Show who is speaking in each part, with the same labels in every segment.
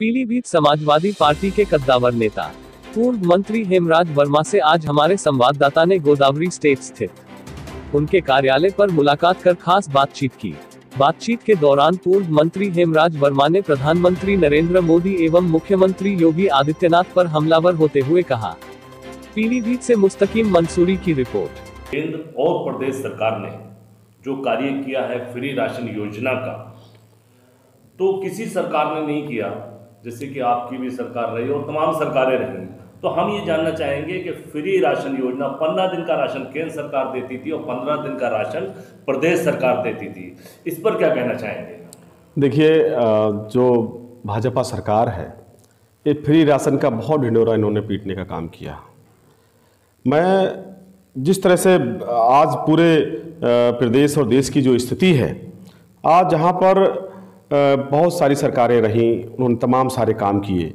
Speaker 1: Pilibhit Samajwadi party के कद्दावर नेता पूर्व मंत्री हेमराज वर्मा से आज हमारे संवाददाता ने गोदावरी स्टेट स्थित उनके कार्यालय पर मुलाकात कर खास बातचीत की। बातचीत के दौरान पूर्व मंत्री हेमराज वर्मा ने प्रधानमंत्री नरेंद्र मोदी एवं मुख्यमंत्री योगी आदित्यनाथ पर हमलावर होते हुए कहा। पीलीभीत से मुस्तकीम मंसूरी की रिपोर्ट।
Speaker 2: केंद्र और प्रदेश सरकार ने जो कार्य किया है फ्री राशन योजना का, तो किसी सरकार ने नहीं किया, जैसे कि आपकी भी सरकार रही और तमाम सरकारें रही। तो हम ये जानना चाहेंगे कि फ्री राशन योजना 15 दिन का राशन केंद्र सरकार देती थी और 15 दिन का राशन प्रदेश सरकार देती थी, इस पर क्या कहना चाहेंगे?
Speaker 3: देखिए, जो भाजपा सरकार है, ये फ्री राशन का बहुत ढिंढोरा इन्होंने पीटने का काम किया। मैं जिस तरह से आज पूरे प्रदेश और देश की जो स्थिति है, आज जहाँ पर बहुत सारी सरकारें रहीं, उन्होंने तमाम सारे काम किए,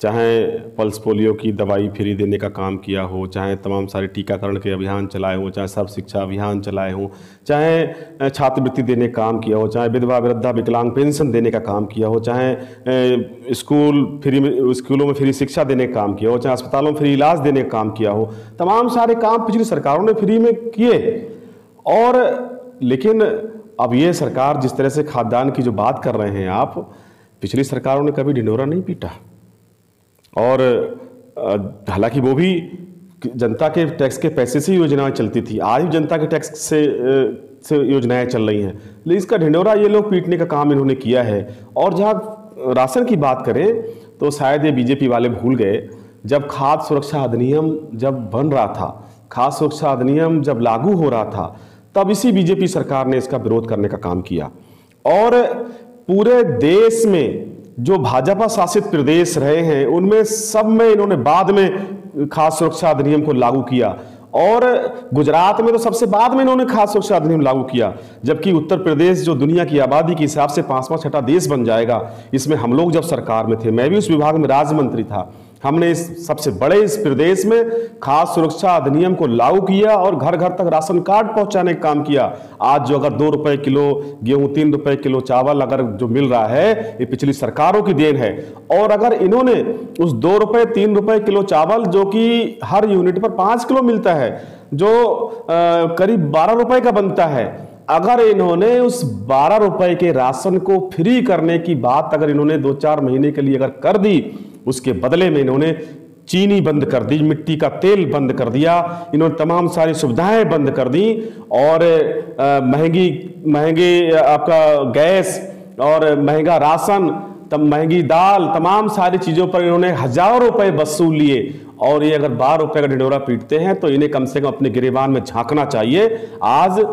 Speaker 3: चाहे पल्स पोलियो की दवाई फ्री देने का काम किया हो, चाहे तमाम सारे टीकाकरण के अभियान चलाए हों, चाहे सर्व शिक्षा अभियान चलाए हों, चाहे छात्रवृत्ति देने का काम किया हो, चाहे विधवा वृद्धा विकलांग पेंशन देने का काम किया हो, चाहे स्कूलों में फ्री शिक्षा देने का काम किया हो, चाहे अस्पतालों में फ्री इलाज देने का काम किया हो। तमाम सारे काम पिछली सरकारों ने फ्री में किए। और लेकिन अब ये सरकार जिस तरह से खाद्यान्न की जो बात कर रहे हैं आप, पिछली सरकारों ने कभी ढिंढोरा नहीं पीटा। और हालांकि वो भी जनता के टैक्स के पैसे से योजनाएं चलती थी, आज भी जनता के टैक्स से योजनाएं चल रही हैं, लेकिन इसका ढिंढोरा ये लोग पीटने का काम इन्होंने किया है। और जहाँ राशन की बात करें तो शायद ये बीजेपी वाले भूल गए, जब खाद्य सुरक्षा अधिनियम जब बन रहा था, खाद्य सुरक्षा अधिनियम जब लागू हो रहा था, तब इसी बीजेपी सरकार ने इसका विरोध करने का काम किया। और पूरे देश में जो भाजपा शासित प्रदेश रहे हैं, उनमें सब में इन्होंने बाद में खाद्य सुरक्षा अधिनियम को लागू किया। और गुजरात में तो सबसे बाद में इन्होंने खाद्य सुरक्षा अधिनियम लागू किया, जबकि उत्तर प्रदेश जो दुनिया की आबादी के हिसाब से 5वां 6ठा देश बन जाएगा, इसमें हम लोग जब सरकार में थे, मैं भी उस विभाग में राज्य मंत्री था, हमने इस सबसे बड़े इस प्रदेश में खाद्य सुरक्षा अधिनियम को लागू किया और घर घर तक राशन कार्ड पहुंचाने का काम किया। आज जो अगर 2 रुपए किलो गेहूं, 3 रुपए किलो चावल अगर जो मिल रहा है, ये पिछली सरकारों की देन है। और अगर इन्होंने उस 2 रुपए 3 रुपए किलो चावल, जो कि हर यूनिट पर 5 किलो मिलता है, जो करीब 12 रुपए का बनता है, अगर इन्होंने उस 12 रुपए के राशन को फ्री करने की बात अगर इन्होंने 2-4 महीने के लिए अगर कर दी, उसके बदले में इन्होंने चीनी बंद कर दी, मिट्टी का तेल बंद कर दिया, इन्होंने तमाम सारी सुविधाएं बंद कर दी। और महंगी आपका गैस और महंगा राशन, तब महंगी दाल, तमाम सारी चीज़ों पर इन्होंने हजारों रुपए वसूल लिए। और ये अगर 12 रुपए का ढिंढोरा पीटते हैं तो इन्हें कम से कम अपने गिरेबान में झांकना चाहिए। आज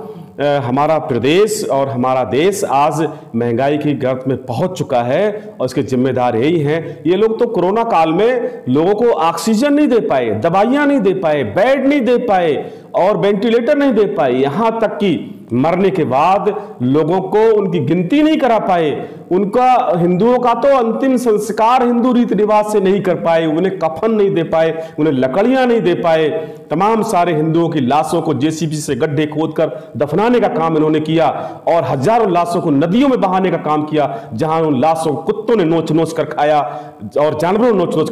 Speaker 3: हमारा प्रदेश और हमारा देश आज महंगाई की गर्त में पहुंच चुका है और इसके जिम्मेदार यही हैं। ये लोग तो कोरोना काल में लोगों को ऑक्सीजन नहीं दे पाए, दवाइयां नहीं दे पाए, बेड नहीं दे पाए और वेंटिलेटर नहीं दे पाए, यहां तक कि मरने के बाद लोगों को उनकी गिनती नहीं करा पाए। उनका हिंदुओं का तो अंतिम संस्कार हिंदू रीति रिवाज से नहीं कर पाए, उन्हें कफन नहीं दे पाए, उन्हें लकड़ियां नहीं दे पाए। तमाम सारे हिंदुओं की लाशों को जेसीबी से गड्ढे खोदकर दफनाने का काम इन्होंने किया और हजारों लाशों को नदियों में बहाने का काम किया, जहां उन लाशों को कुत्तों ने नोच नोच कर खाया और जानवरों ने नोच नोच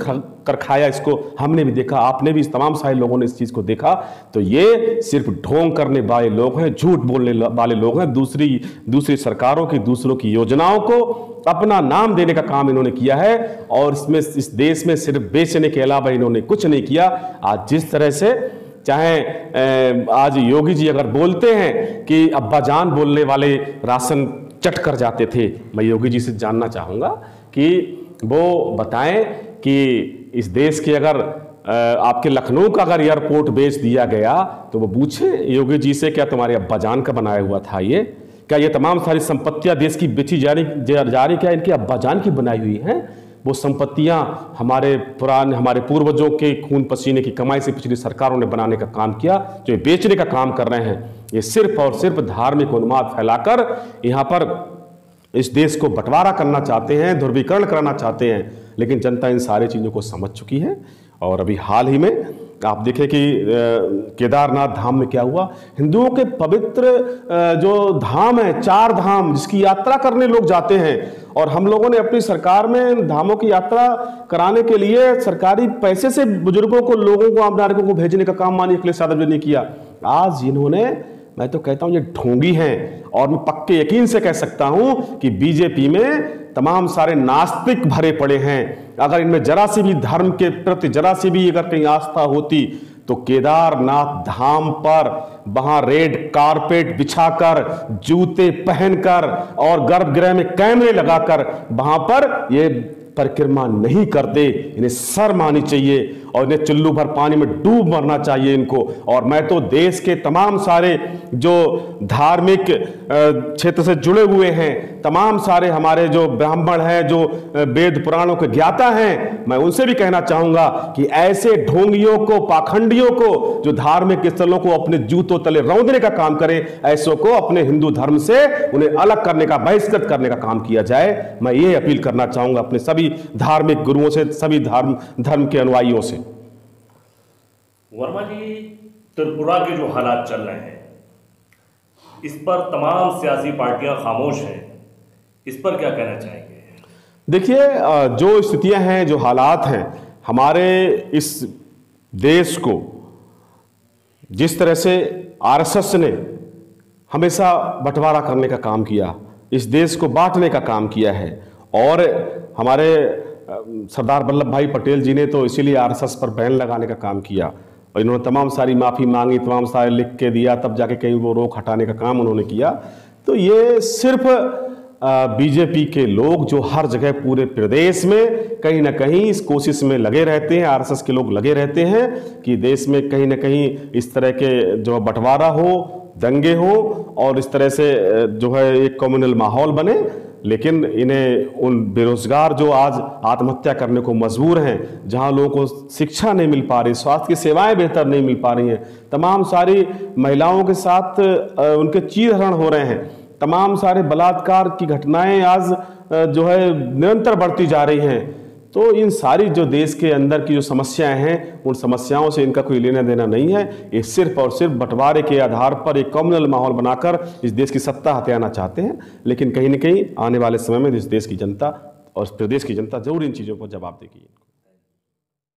Speaker 3: कर खाया। इसको हमने भी देखा, आपने भी, तमाम सारे लोगों ने इस चीज को देखा। तो ये सिर्फ ढोंग करने वाले लोग हैं, झूठ बोलने वाले लोग हैं। दूसरी सरकारों की, दूसरों की योजनाओं को अपना नाम देने का काम इन्होंने किया है और इसमें इस देश में सिर्फ बेचने के अलावा इन्होंने कुछ नहीं किया। आज जिस तरह से चाहे आज योगी जी अगर बोलते हैं कि अब्बा जान बोलने वाले राशन चट कर जाते थे, मैं योगी जी से जानना चाहूँगा कि वो बताएं कि इस देश के अगर आपके लखनऊ का अगर एयरपोर्ट बेच दिया गया तो वो पूछे योगी जी से, क्या तुम्हारे अब्बा जान का बनाया हुआ था ये? क्या ये तमाम सारी संपत्तियां देश की बेची जा रही क्या इनके अब्बा जान की बनाई हुई हैं? वो संपत्तियां हमारे पूर्वजों के खून पसीने की कमाई से पिछली सरकारों ने बनाने का काम किया, जो बेचने का काम कर रहे हैं। ये सिर्फ और सिर्फ धार्मिक उन्माद फैलाकर यहाँ पर इस देश को बंटवारा करना चाहते हैं, ध्रुवीकरण कराना चाहते हैं। लेकिन जनता इन सारी चीज़ों को समझ चुकी है। और अभी हाल ही में आप देखें कि केदारनाथ धाम में क्या हुआ। हिंदुओं के पवित्र जो धाम है, 4 धाम, जिसकी यात्रा करने लोग जाते हैं, और हम लोगों ने अपनी सरकार में धामों की यात्रा कराने के लिए सरकारी पैसे से बुजुर्गों को, लोगों को, आम नागरिकों को भेजने का काम माननीय अखिलेश यादव जी ने किया। आज इन्होंने, मैं तो कहता हूं ये ढोंगी हैं, और मैं पक्के यकीन से कह सकता हूं कि बीजेपी में तमाम सारे नास्तिक भरे पड़े हैं। अगर इनमें जरा सी भी धर्म के प्रति जरा सी भी अगर कहीं आस्था होती तो केदारनाथ धाम पर वहां रेड कारपेट बिछाकर, जूते पहनकर और गर्भगृह में कैमरे लगाकर वहां पर ये परिक्रमा नहीं करते। इन्हें शर्म आनी चाहिए और इन्हें चुल्लू भर पानी में डूब मरना चाहिए इनको। और मैं तो देश के तमाम सारे जो धार्मिक क्षेत्र से जुड़े हुए हैं, तमाम सारे हमारे जो ब्राह्मण हैं, जो वेद पुराणों के ज्ञाता हैं, मैं उनसे भी कहना चाहूंगा कि ऐसे ढोंगियों को, पाखंडियों को, जो धार्मिक स्थलों को अपने जूतों तले रौंदने का काम करें, ऐसों को अपने हिंदू धर्म से उन्हें अलग करने का, बहिष्कृत करने का काम किया जाए। मैं ये अपील करना चाहूंगा अपने सभी धार्मिक गुरुओं से, सभी धर्म के अनुयायियों से।
Speaker 2: वर्मा जी, त्रिपुरा के जो हालात चल रहे हैं, इस पर तमाम सियासी पार्टियां खामोश हैं, इस पर क्या कहना चाहेंगे?
Speaker 3: देखिए, जो स्थितियां हैं, जो हालात हैं, हमारे इस देश को जिस तरह से आरएसएस ने हमेशा बंटवारा करने का काम किया, इस देश को बांटने का काम किया है, और हमारे सरदार वल्लभ भाई पटेल जी ने तो इसीलिए आरएसएस पर बैन लगाने का काम किया, और इन्होंने तमाम सारी माफ़ी मांगी, तमाम सारे लिख के दिया, तब जाके कहीं वो रोक हटाने का काम उन्होंने किया। तो ये सिर्फ बीजेपी के लोग जो हर जगह पूरे प्रदेश में कहीं ना कहीं इस कोशिश में लगे रहते हैं, आरएसएस के लोग लगे रहते हैं कि देश में कहीं ना कहीं इस तरह के जो बंटवारा हो, दंगे हो, और इस तरह से जो है एक कम्युनल माहौल बने। लेकिन इन्हें उन बेरोजगार जो आज आत्महत्या करने को मजबूर हैं, जहां लोगों को शिक्षा नहीं मिल पा रही, स्वास्थ्य की सेवाएं बेहतर नहीं मिल पा रही हैं, तमाम सारी महिलाओं के साथ उनके चीरहरण हो रहे हैं, तमाम सारे बलात्कार की घटनाएं आज जो है निरंतर बढ़ती जा रही हैं, तो इन सारी जो देश के अंदर की जो समस्याएं हैं, उन समस्याओं से इनका कोई लेना देना नहीं है। ये सिर्फ और सिर्फ बंटवारे के आधार पर एक कम्युनल माहौल बनाकर इस देश की सत्ता हथियाना चाहते हैं। लेकिन कहीं न कहीं आने वाले समय में इस देश की जनता और प्रदेश की जनता जरूर इन चीज़ों को जवाब देगी।